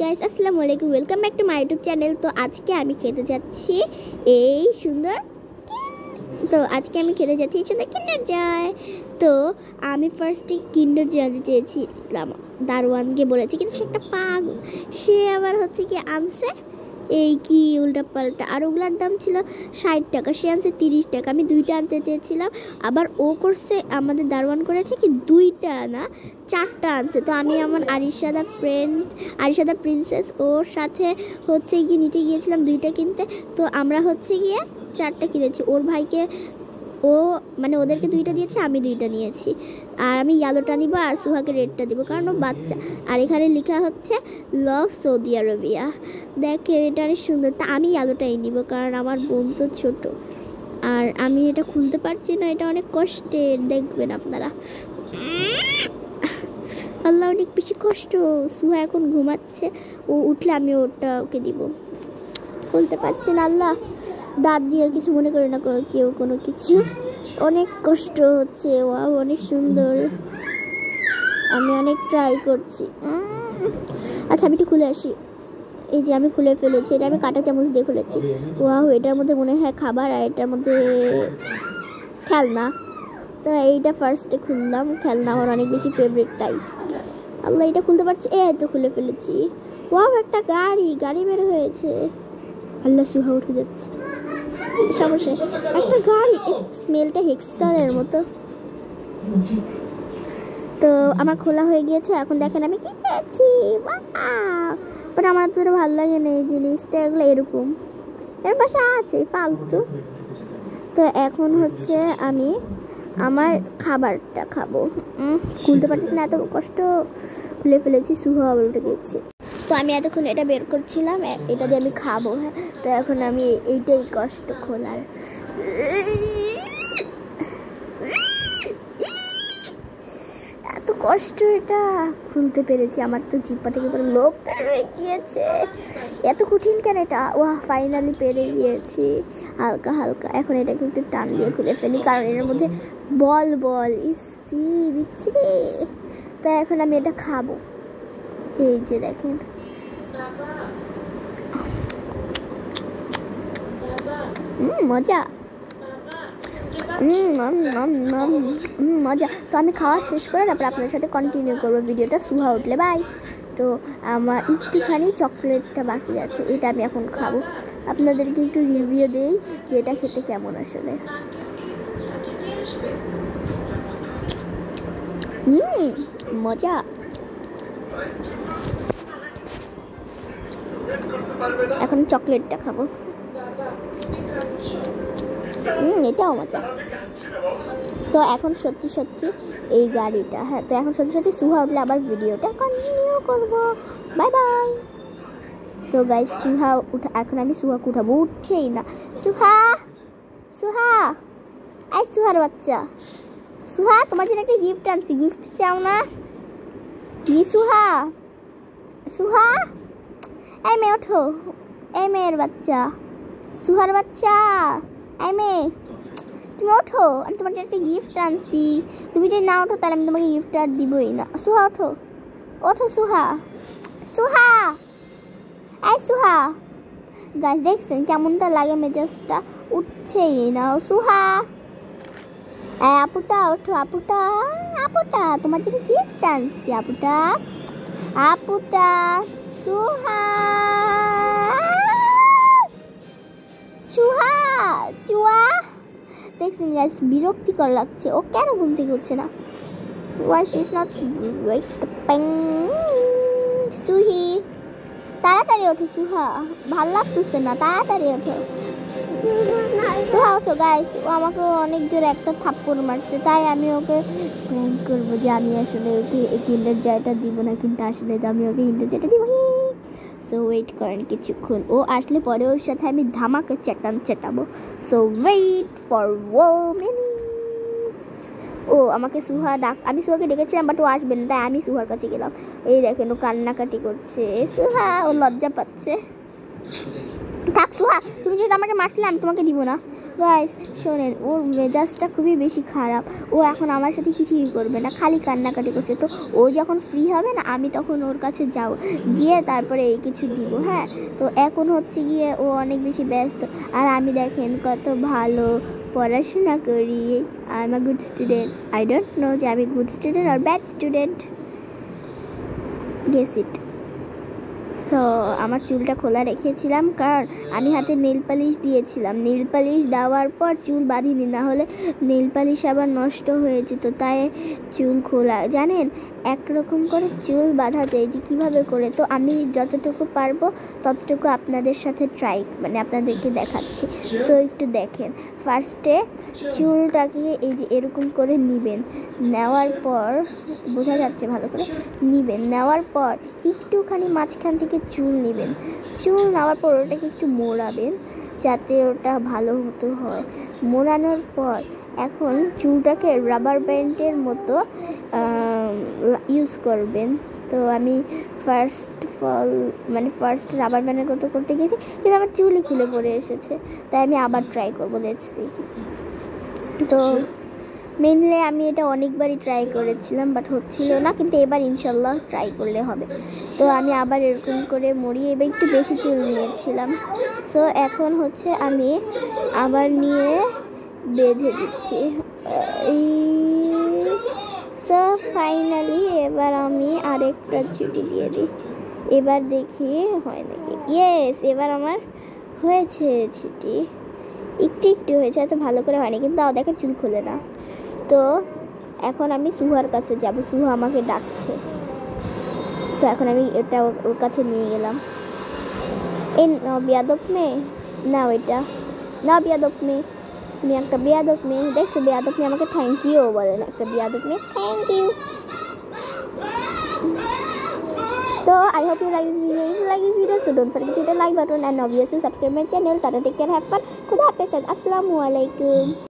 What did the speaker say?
Guys, আসসালামু আলাইকুম, welcome back to my YouTube channel. তো আজকে আমি খেতে যাচ্ছি এই সুন্দর কিন্ডার জয়। তো আমি ফার্স্টে কিন্ডার জয় চেয়েছিলাম, দারোয়ানকে বলেছি, কিন্তু সে একটা পাগল, সে আবার হচ্ছে কি আনছে এই কি উল্টা পাল্টা, আর ওগুলার দাম ছিল 60 টাকা, সে আনছে 30 টাকা। আমি 2টা আনতে চেয়েছিলাম, আবার ও করছে, আমাদের দারোয়ান করেছে কি 2টা না 4টা আনছে। তো আমি আমার আরিশাদা প্রিন্সেস ওর সাথে হচ্ছে গিয়ে নিতে গিয়েছিলাম 2টা কিনতে। তো আমরা হচ্ছে গিয়ে 4টা কিনেছি, ওর ভাইকে ও মানে ওদেরকে 2টা দিয়েছে, আমি 2টা নিয়েছি। আর আমি ইয়েলোটা নিব আর সুহাকে রেডটা দিব, কারণ ও বাচ্চা। আর এখানে লেখা হচ্ছে লাভ সৌদি আরবিয়া। দেখে এটা অনেক সুন্দর। তা আমি ইয়েলোটাই নিব, কারণ আমার বোন তো ছোট, আর আমি এটা খুলতে পারছি না, এটা অনেক কষ্টের, দেখবেন আপনারা। আল্লাহ, অনেক বেশি কষ্ট। সুহা এখন ঘুমাচ্ছে, ও উঠলে আমি ওকে দিব। খুলতে পারছি না, আল্লাহ, দাঁত দিয়ে কিছু মনে করে না কেউ কোনো কিছু, অনেক কষ্ট হচ্ছে। ওয়াও, অনেক সুন্দর, আমি অনেক ট্রাই করছি। আচ্ছা, আমি একটু খুলে আসি। এই যে আমি খুলে ফেলেছি, এটা আমি কাঁটা চামচ দিয়ে খুলেছি। ওয়াও, এটার মধ্যে মনে হয় খাবার, আর এটার মধ্যে খেলনা। তো এইটা ফার্স্টে খুললাম, খেলনা আমার অনেক বেশি ফেভারিট, তাই। আল্লাহ, এটা খুলতে পারছি, এই তো খুলে ফেলেছি। ওয়াও, একটা গাড়ি বের হয়েছে। আল্লাহ, সুহা উঠে যাচ্ছে, সমস্যা একটা গাড়ি, স্মেলটা হেক্সারের মতো। তো আমার খোলা হয়ে গিয়েছে, এখন দেখেন আমি কি পেয়েছি। বাট আমার তো ভালো লাগে না এই জিনিসটা, এগুলো এরকম এর পাশে আছে ফালতু। তো এখন হচ্ছে আমি আমার খাবারটা খাবো। খুলতে পারছিস না, এত কষ্ট, খুলে ফেলেছি। সুহা আবার উঠে গেছে। তো আমি এতক্ষণ এটা বের করছিলাম, এটা দিয়ে আমি খাবো। হ্যাঁ, তো এখন আমি এইটাই কষ্ট খোলার, এত কষ্ট এটা খুলতে পেরেছি। আমার তো জিহ্বা থেকে পুরো লোভ বের হয়ে গিয়েছে, এত কঠিন কেন এটা। ওয়াহ, ফাইনালি পেরে গিয়েছি হালকা হালকা। এখন এটাকে একটু টান দিয়ে খুলে ফেলি, কারণ এর মধ্যে বল ইসি বিচ্ছিরি। তো এখন আমি এটা খাবো। এই যে দেখেন, মজা, মজা। তো আমি খাওয়া শেষ করে তারপর আপনাদের সাথে কন্টিনিউ করবো ভিডিওটা, সুহা উঠলে। বাই। তো আমার একটুখানি চকলেটটা বাকি আছে, এটা আমি এখন খাবো। আপনাদেরকে একটু রিভিউ দেই যে এটা খেতে কেমন আসলে। মজা। এখন চকলেটটা খাবো। এটাও মজা। তো এখন সত্যি এই গাড়িটা, হ্যাঁ, তো এখন সত্যি সুহা উঠলে আবার ভিডিওটা কন্টিনিউ করবো। Bye bye. তো গাইস, সুহা উঠা, এখন আমি সুহাকে উঠাবো, উঠছেই না। সুহা, এই সুহার বাচ্চা, সুহা, তোমার জন্য একটা গিফট আনছি, গিফট চাও না? সুহা, এই মেয়ে ওঠো, এই মেয়ের বাচ্চা, সুহার বাচ্চা, এই মেয়ে তুমি ওঠো, আমি তোমার জন্য একটা গিফট আনছি। তুমি যদি না ওঠো তাহলে আমি তোমাকে গিফট আর দিবই না। সুহা ওঠো সুহা, এই সুহা। গাছ দেখছেন কেমনটা লাগে, মেজাজটা উঠছেই না। সুহা, আপুটা ওঠো, আপুটা তোমার জন্য গিফট আনছি। আপুটা চুয়া। দেখছেন গাইস, বিরক্তিকর লাগছে, ও কেন ঘুম থেকে উঠছে না? Why she's not waking? সুহি, তাড়াতাড়ি ওঠো সুহা, ভাল লাগতেছে না, তাড়াতাড়ি ওঠো। সুহা ওঠো। গাইস, ও আমাকে অনেক জোরে একটা থাপ্পড় মারছে, তাই আমি ওকে প্র্যাঙ্ক করবো যে আমি আসলে ওকে এই কিন্ডার জয়টা দিব না, কিন্তু আসলে আমি ওকে কিন্ডার জয়টা দিব। সো ওয়েট করেন কিছুক্ষণ, ও আসলে পরে ওর সাথে আমি ধামাকে চেটাবো। So wait for 1 minute. ও আমাকে আমি সুহাকে ডেকেছিলাম, বাট ও আসবে না, তাই আমি সুহার কাছে গেলাম। এই দেখেন, ও কান্নাকাটি করছে। সুহা, ও লজ্জা পাচ্ছে। থাক সুহা, তুমি যেহেতু আমাকে মারছিলে, আমি তোমাকে দিব না। গাইস শোনেন, ওর মেজাজটা খুবই বেশি খারাপ। ও এখন আমার সাথে কিছুই করবে না, খালি কান্নাকাটি করছে। তো ও যখন ফ্রি হবে না, আমি তখন ওর কাছে গিয়ে তারপরে এই কিছু দিব। হ্যাঁ, তো এখন হচ্ছে গিয়ে ও অনেক বেশি ব্যস্ত। আর আমি দেখেন কত ভালো পড়াশোনা করি। I am a good student. I don't know যে আমি গুড স্টুডেন্ট আর bad student. Guess it. So আমার চুলটা খোলা রেখেছিলাম, কারণ আমি হাতে নেল পালিশ দিয়েছিলাম। নেল পালিশ দেওয়ার পর চুল বাঁধিনি, না হলে নেল পালিশ আবার নষ্ট হয়ে যেত। তাই চুল খোলা। জানেন, একরকম করে চুল বাঁধা যায় যে কীভাবে করে। তো আমি যতটুকু পারবো ততটুকু আপনাদের সাথে আপনাদেরকে দেখাচ্ছি। সো একটু দেখেন। ফার্স্টে চুলটাকে এই যে এরকম করে নেবেন। নেওয়ার পর বোঝা যাচ্ছে ভালো করে, নেওয়ার পর একটুখানি মাঝখান থেকে চুল নেবেন। চুল নেওয়ার পর ওটাকে একটু মোড়াবেন যাতে ওটা ভালো হতে হয়। মোড়ানোর পর এখন চুলটাকে রাবার ব্যান্ডের মতো ইউজ করবেন। তো আমি ফার্স্ট রাবার ব্যান্ডের মতো করতে গিয়েছি, কিন্তু আমার চুলই খুলে পড়ে এসেছে। তাই আমি আবার ট্রাই করবো, লেটস সি। তো মেনলি আমি এটা অনেকবারই ট্রাই করেছিলাম, বাট হচ্ছিল না, কিন্তু এবার ইনশাল্লাহ ট্রাই করলে হবে। তো আমি আবার এরকম করে মুড়িয়ে এবার একটু বেশি চুল নিয়েছিলাম। সো এখন হচ্ছে আমি আবার নিয়ে বেঁধে দিচ্ছি। সো ফাইনালি এবার আমি আরেকটা ছুটি দিয়ে দিই। এবার দেখি হয় নাকি। ইয়েস, এবার আমার হয়েছে ছুটি। একটু হয়েছে, এত ভালো করে হয়নি, কিন্তু তাও দেখেন চুল খোলে না। তো এখন আমি সুহার কাছে যাব। সুহা আমাকে ডাকছে। তো এখন আমি এটা ওর কাছে নিয়ে গেলাম। এই বেয়াদব মেয়ে, না ওইটা না, বেয়াদব মেয়ে, তুমি একটা বেয়াদব মেয়ে। দেখছো, বেয়াদব মেয়ে আমাকে থ্যাংক ইউ বলে না, একটা বেয়াদব মেয়ে thank you. So I hope you like this video. If you like this video, so don't forget to hit the like button and obviously subscribe my channel. Tata, take care, have fun. Khuda Hafiz. Assalamualaikum.